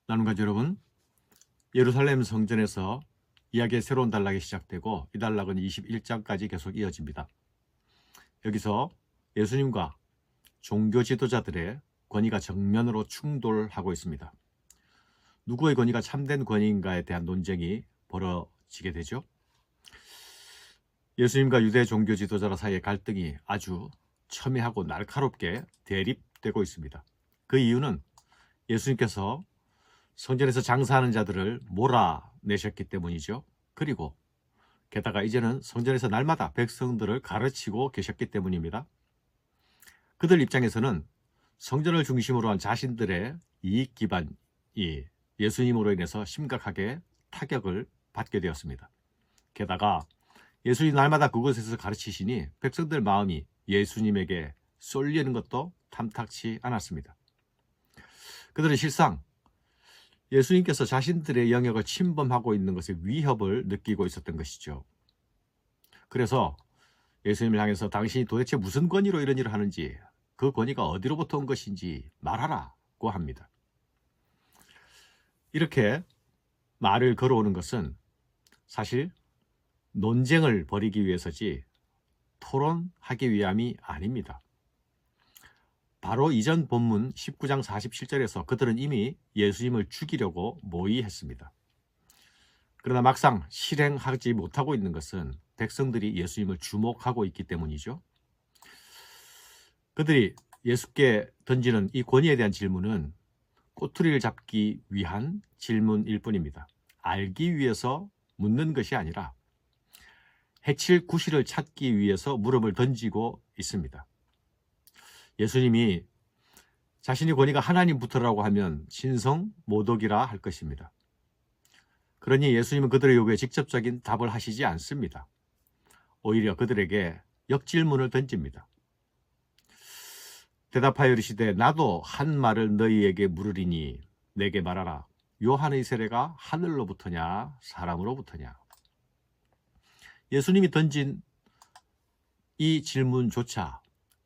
나눔가족 여러분, 예루살렘 성전에서 이야기의 새로운 단락이 시작되고 이 단락은 21장까지 계속 이어집니다. 여기서 예수님과 종교 지도자들의 권위가 정면으로 충돌하고 있습니다. 누구의 권위가 참된 권위인가에 대한 논쟁이 벌어지게 되죠. 예수님과 유대 종교 지도자 사이의 갈등이 아주 첨예하고 날카롭게 대립되고 있습니다. 그 이유는 예수님께서 성전에서 장사하는 자들을 몰아내셨기 때문이죠. 그리고 게다가 이제는 성전에서 날마다 백성들을 가르치고 계셨기 때문입니다. 그들 입장에서는 성전을 중심으로 한 자신들의 이익 기반이 예수님으로 인해서 심각하게 타격을 받게 되었습니다. 게다가 예수님 날마다 그곳에서 가르치시니 백성들 마음이 예수님에게 쏠리는 것도 탐탁치 않았습니다. 그들은 실상 예수님께서 자신들의 영역을 침범하고 있는 것에 위협을 느끼고 있었던 것이죠. 그래서 예수님을 향해서 당신이 도대체 무슨 권위로 이런 일을 하는지, 그 권위가 어디로부터 온 것인지 말하라고 합니다. 이렇게 말을 걸어오는 것은 사실 논쟁을 벌이기 위해서지 토론하기 위함이 아닙니다. 바로 이전 본문 19장 47절에서 그들은 이미 예수님을 죽이려고 모의했습니다. 그러나 막상 실행하지 못하고 있는 것은 백성들이 예수님을 주목하고 있기 때문이죠. 그들이 예수께 던지는 이 권위에 대한 질문은 꼬투리를 잡기 위한 질문일 뿐입니다. 알기 위해서 묻는 것이 아니라 해칠 구실을 찾기 위해서 물음을 던지고 있습니다. 예수님이 자신의 권위가 하나님부터라고 하면 신성 모독이라 할 것입니다. 그러니 예수님은 그들의 요구에 직접적인 답을 하시지 않습니다. 오히려 그들에게 역질문을 던집니다. 대답하여 이르시되 나도 한 말을 너희에게 물으리니 내게 말하라. 요한의 세례가 하늘로부터냐 사람으로부터냐. 예수님이 던진 이 질문조차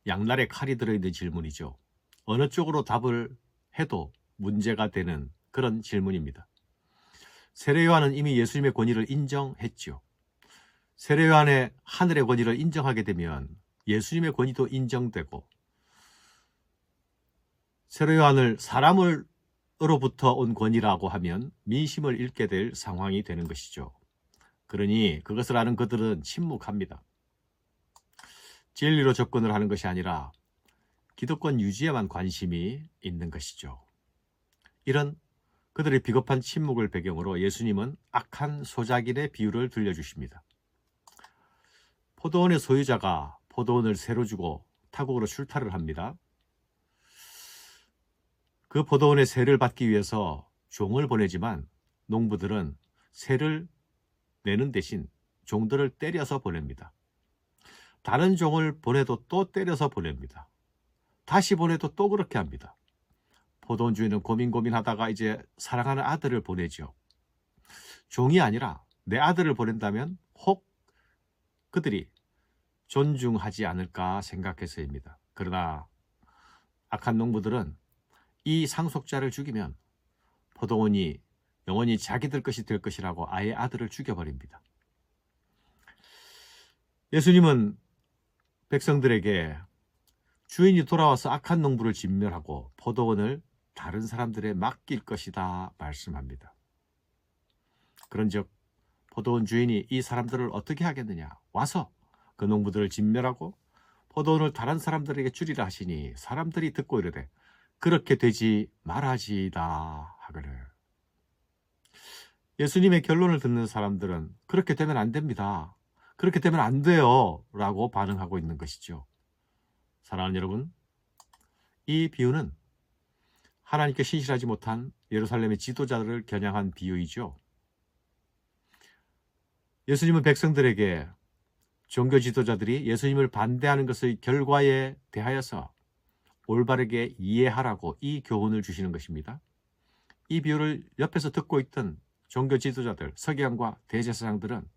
양날의 칼이 들어있는 질문이죠. 어느 쪽으로 답을 해도 문제가 되는 그런 질문입니다. 세례 요한은 이미 예수님의 권위를 인정했죠. 세례 요한의 하늘의 권위를 인정하게 되면 예수님의 권위도 인정되고, 세례 요한을 사람으로부터 온 권위라고 하면 민심을 잃게 될 상황이 되는 것이죠. 그러니 그것을 아는 그들은 침묵합니다. 진리로 접근을 하는 것이 아니라 기득권 유지에만 관심이 있는 것이죠. 이런 그들의 비겁한 침묵을 배경으로 예수님은 악한 소작인의 비유를 들려주십니다. 포도원의 소유자가 포도원을 새로 주고 타국으로 출타를 합니다. 그 포도원의 세를 받기 위해서 종을 보내지만 농부들은 세를 내는 대신 종들을 때려서 보냅니다. 다른 종을 보내도 또 때려서 보냅니다. 다시 보내도 또 그렇게 합니다. 포도원 주인은 고민하다가 이제 사랑하는 아들을 보내죠. 종이 아니라 내 아들을 보낸다면 혹 그들이 존중하지 않을까 생각해서입니다. 그러나 악한 농부들은 이 상속자를 죽이면 포도원이 영원히 자기들 것이 될 것이라고 아예 아들을 죽여버립니다. 예수님은 백성들에게 주인이 돌아와서 악한 농부를 진멸하고 포도원을 다른 사람들에 맡길 것이다 말씀합니다. 그런즉 포도원 주인이 이 사람들을 어떻게 하겠느냐? 와서 그 농부들을 진멸하고 포도원을 다른 사람들에게 주리라 하시니 사람들이 듣고 이르되 그렇게 되지 말아지이다 하거늘. 예수님의 결론을 듣는 사람들은 그렇게 되면 안 됩니다. 그렇게 되면 안 돼요 라고 반응하고 있는 것이죠. 사랑하는 여러분, 이 비유는 하나님께 신실하지 못한 예루살렘의 지도자들을 겨냥한 비유이죠. 예수님은 백성들에게 종교 지도자들이 예수님을 반대하는 것의 결과에 대하여서 올바르게 이해하라고 이 교훈을 주시는 것입니다. 이 비유를 옆에서 듣고 있던 종교 지도자들, 서기관과 대제사장들은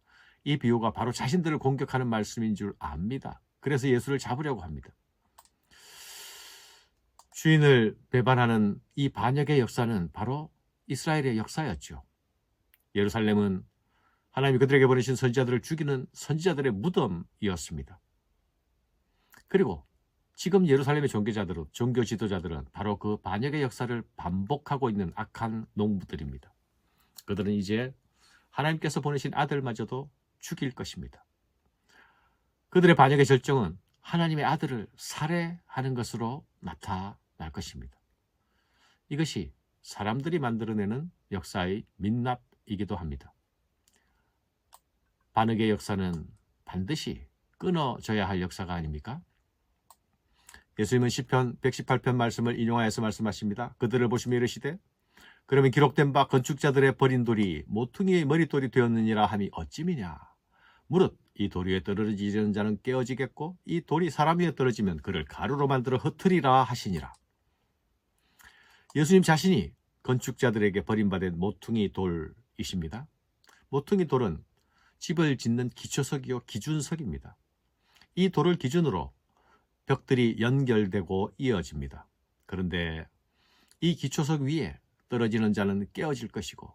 이 비유가 바로 자신들을 공격하는 말씀인 줄 압니다. 그래서 예수를 잡으려고 합니다. 주인을 배반하는 이 반역의 역사는 바로 이스라엘의 역사였죠. 예루살렘은 하나님이 그들에게 보내신 선지자들을 죽이는 선지자들의 무덤이었습니다. 그리고 지금 예루살렘의 종교 지도자들은 바로 그 반역의 역사를 반복하고 있는 악한 농부들입니다. 그들은 이제 하나님께서 보내신 아들마저도 죽일 것입니다. 그들의 반역의 절정은 하나님의 아들을 살해하는 것으로 나타날 것입니다. 이것이 사람들이 만들어내는 역사의 민낯이기도 합니다. 반역의 역사는 반드시 끊어져야 할 역사가 아닙니까? 예수님은 시편 118편 말씀을 인용하여서 말씀하십니다. 그들을 보시며 이르시되 그러면 기록된 바 건축자들의 버린 돌이 모퉁이의 머릿돌이 되었느니라 함이 어찌미냐. 무릇 이 돌 위에 떨어지는 자는 깨어지겠고 이 돌이 사람 위에 떨어지면 그를 가루로 만들어 흩으리라 하시니라. 예수님 자신이 건축자들에게 버림받은 모퉁이 돌이십니다. 모퉁이 돌은 집을 짓는 기초석이요 기준석입니다. 이 돌을 기준으로 벽들이 연결되고 이어집니다. 그런데 이 기초석 위에 떨어지는 자는 깨어질 것이고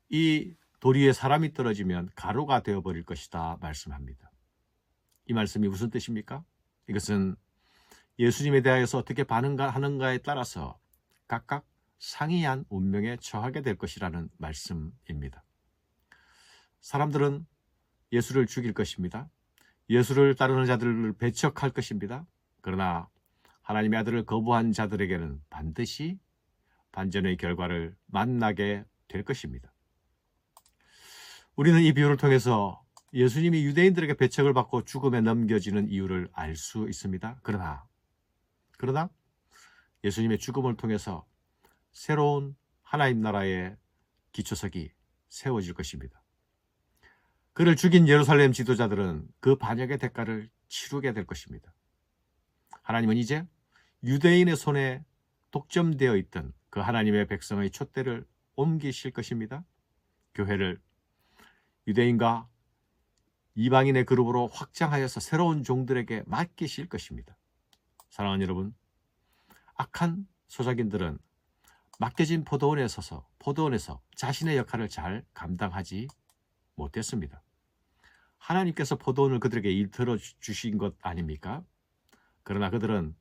이 돌 위에 사람이 떨어지면 가루가 되어버릴 것이다 말씀합니다. 이 말씀이 무슨 뜻입니까? 이것은 예수님에 대하여서 어떻게 반응하는가에 따라서 각각 상이한 운명에 처하게 될 것이라는 말씀입니다. 사람들은 예수를 죽일 것입니다. 예수를 따르는 자들을 배척할 것입니다. 그러나 하나님의 아들을 거부한 자들에게는 반드시 반전의 결과를 만나게 될 것입니다. 우리는 이 비유를 통해서 예수님이 유대인들에게 배척을 받고 죽음에 넘겨지는 이유를 알 수 있습니다. 그러나 예수님의 죽음을 통해서 새로운 하나님 나라의 기초석이 세워질 것입니다. 그를 죽인 예루살렘 지도자들은 그 반역의 대가를 치르게 될 것입니다. 하나님은 이제 유대인의 손에 독점되어 있던 그 하나님의 백성의 촛대를 옮기실 것입니다. 교회를 유대인과 이방인의 그룹으로 확장하여서 새로운 종들에게 맡기실 것입니다. 사랑하는 여러분, 악한 소작인들은 맡겨진 포도원에서 자신의 역할을 잘 감당하지 못했습니다. 하나님께서 포도원을 그들에게 일틀어 주신 것 아닙니까? 그러나 그들은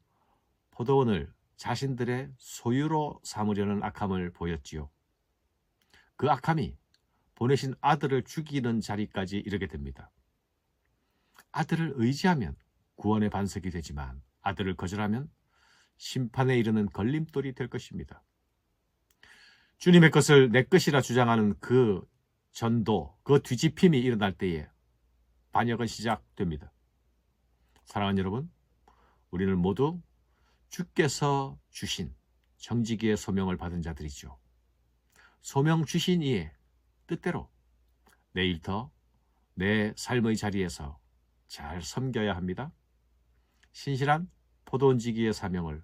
포도원을 자신들의 소유로 삼으려는 악함을 보였지요. 그 악함이 보내신 아들을 죽이는 자리까지 이르게 됩니다. 아들을 의지하면 구원의 반석이 되지만 아들을 거절하면 심판에 이르는 걸림돌이 될 것입니다. 주님의 것을 내 것이라 주장하는 그 전도, 그 뒤집힘이 일어날 때에 반역은 시작됩니다. 사랑하는 여러분, 우리는 모두 주께서 주신 정직의 소명을 받은 자들이죠. 소명 주신 이의 뜻대로 내일터 내 삶의 자리에서 잘 섬겨야 합니다. 신실한 포도원지기의 사명을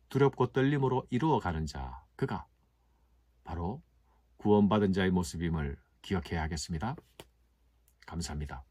두렵고 떨림으로 이루어가는 자, 그가 바로 구원받은 자의 모습임을 기억해야 하겠습니다. 감사합니다.